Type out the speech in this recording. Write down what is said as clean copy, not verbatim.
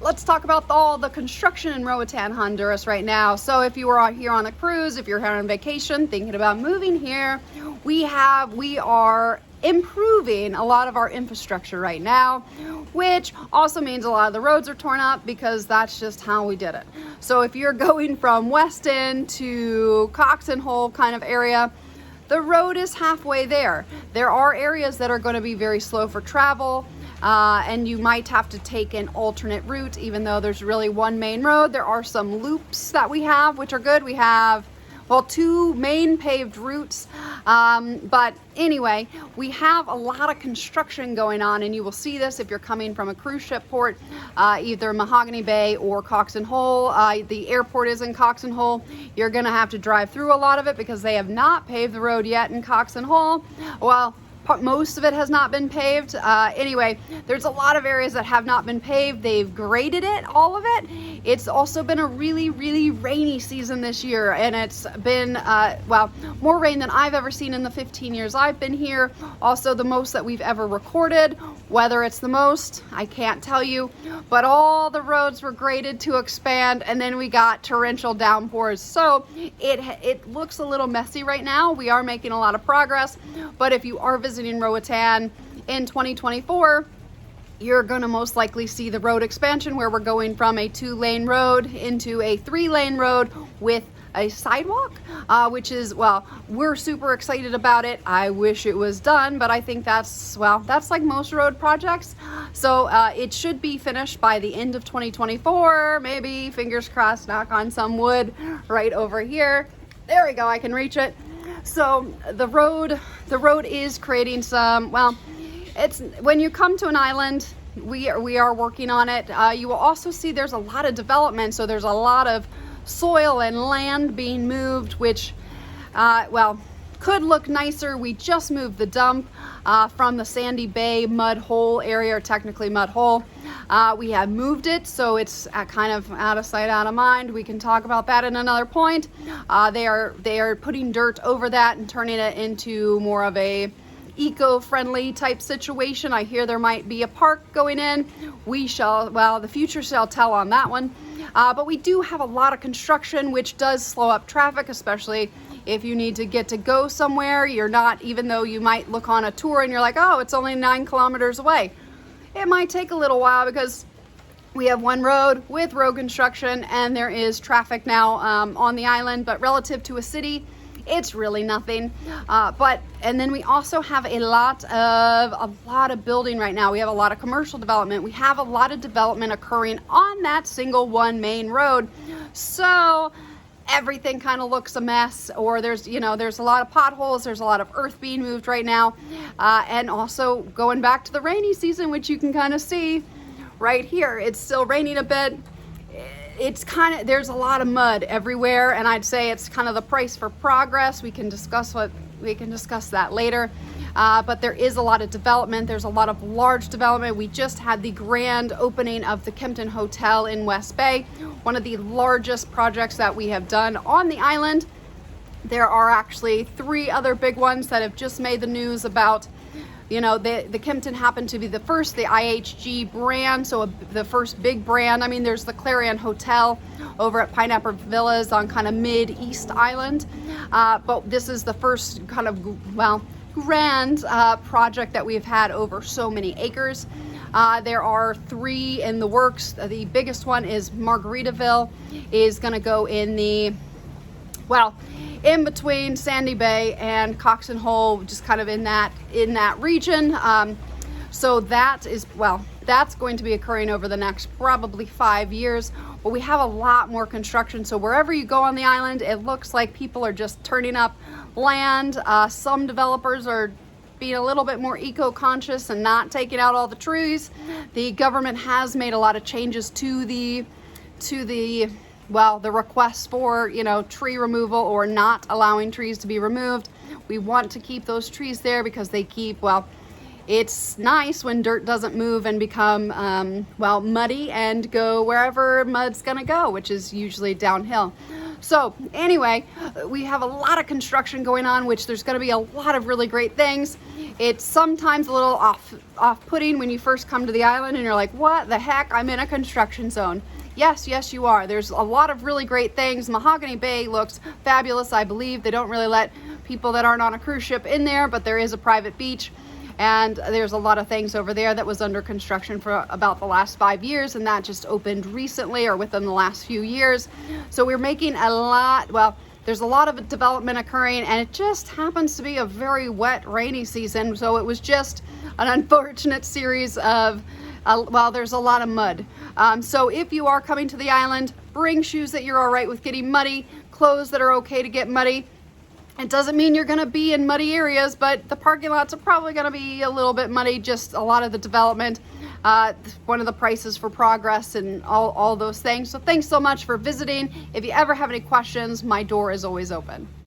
let's talk about all the construction in Roatan, Honduras right now. So if you are out here on a cruise, if you're here on vacation, thinking about moving here, we are improving a lot of our infrastructure right now, which also means a lot of the roads are torn up because that's just how we did it. So if you're going from Weston to Cox and Hole kind of area, the road is halfway there. There are areas that are going to be very slow for travel, and you might have to take an alternate route, even though there's really one main road. There are some loops that we have, which are good. We have, well, two main paved routes. But anyway, we have a lot of construction going on, and you will see this if you're coming from a cruise ship port, either Mahogany Bay or Cox and Hole. The airport is in Cox and Hole. You're gonna have to drive through a lot of it because they have not paved the road yet in Cox and Hole. Well, most of it has not been paved. Anyway, there's a lot of areas that have not been paved. They've graded it, all of it. It's also been a really, really rainy season this year, and it's been, well, more rain than I've ever seen in the 15 years I've been here. Also the most that we've ever recorded. Whether it's the most, I can't tell you, but all the roads were graded to expand, and then we got torrential downpours. So it looks a little messy right now. We are making a lot of progress, but if you are visiting Roatan in 2024, you're going to most likely see the road expansion where we're going from a 2-lane road into a 3-lane road with a sidewalk, which is, well, we're super excited about it. I wish it was done, but I think that's, well, that's like most road projects. So it should be finished by the end of 2024, maybe, fingers crossed, knock on some wood right over here. There we go, I can reach it. So the road is creating some, well, it's, when you come to an island, we are working on it. You will also see there's a lot of development, so there's a lot of soil and land being moved, which, well, could look nicer. We just moved the dump from the Sandy Bay mud hole area, or technically mud hole. We have moved it, so it's kind of out of sight, out of mind. We can talk about that in another point. They are putting dirt over that and turning it into more of a eco-friendly type situation. I hear there might be a park going in. We shall, well, the future shall tell on that one. But we do have a lot of construction, which does slow up traffic, especially if you need to go somewhere. You're not, even though you might look on a tour and you're like, oh, it's only 9 kilometers away. It might take a little while because we have one road with road construction and there is traffic now on the island, but relative to a city, it's really nothing. And then we also have a lot of building right now. We have a lot of commercial development. We have a lot of development occurring on that single one main road. So everything kind of looks a mess, or there's a lot of potholes, there's a lot of earth being moved right now. And also going back to the rainy season, which you can kind of see right here, it's still raining a bit. It's kind of, there's a lot of mud everywhere, and I'd say it's kind of the price for progress. We can discuss that later. But there is a lot of development. There's a lot of large development. We just had the grand opening of the Kimpton Hotel in West Bay, one of the largest projects that we have done on the island. There are actually 3 other big ones that have just made the news about, the Kimpton happened to be the first, the IHG brand, so the first big brand. I mean, there's the Clarion Hotel over at Pineapple Villas on kind of mid-east island, but this is the first kind of, well, grand project that we've had over so many acres. There are 3 in the works. The biggest one is Margaritaville, is going to go in the, well, in between Sandy Bay and Cox and Hole, just kind of in that region. So that is, well, that's going to be occurring over the next probably 5 years. But we have a lot more construction. So wherever you go on the island, it looks like people are just turning up land. Some developers are being a little bit more eco-conscious and not taking out all the trees. The government has made a lot of changes to the request for, tree removal or not allowing trees to be removed. We want to keep those trees there because they keep, well, it's nice when dirt doesn't move and become, muddy and go wherever mud's gonna go, which is usually downhill. So anyway, we have a lot of construction going on, which there's going to be a lot of really great things. It's sometimes a little off-putting when you first come to the island and you're like, what the heck? I'm in a construction zone. Yes, you are. There's a lot of really great things. Mahogany Bay looks fabulous. I believe they don't really let people that aren't on a cruise ship in there, but there is a private beach. And there's a lot of things over there that was under construction for about the last 5 years, and that just opened recently or within the last few years. So we're making a lot, well, there's a lot of development occurring, and it just happens to be a very wet, rainy season. So it was just an unfortunate series of, well, there's a lot of mud. So if you are coming to the island, bring shoes that you're all right with getting muddy, clothes that are okay to get muddy. It doesn't mean you're going to be in muddy areas, but the parking lots are probably going to be a little bit muddy, just a lot of the development, one of the prices for progress and all those things. So thanks so much for visiting. If you ever have any questions, my door is always open.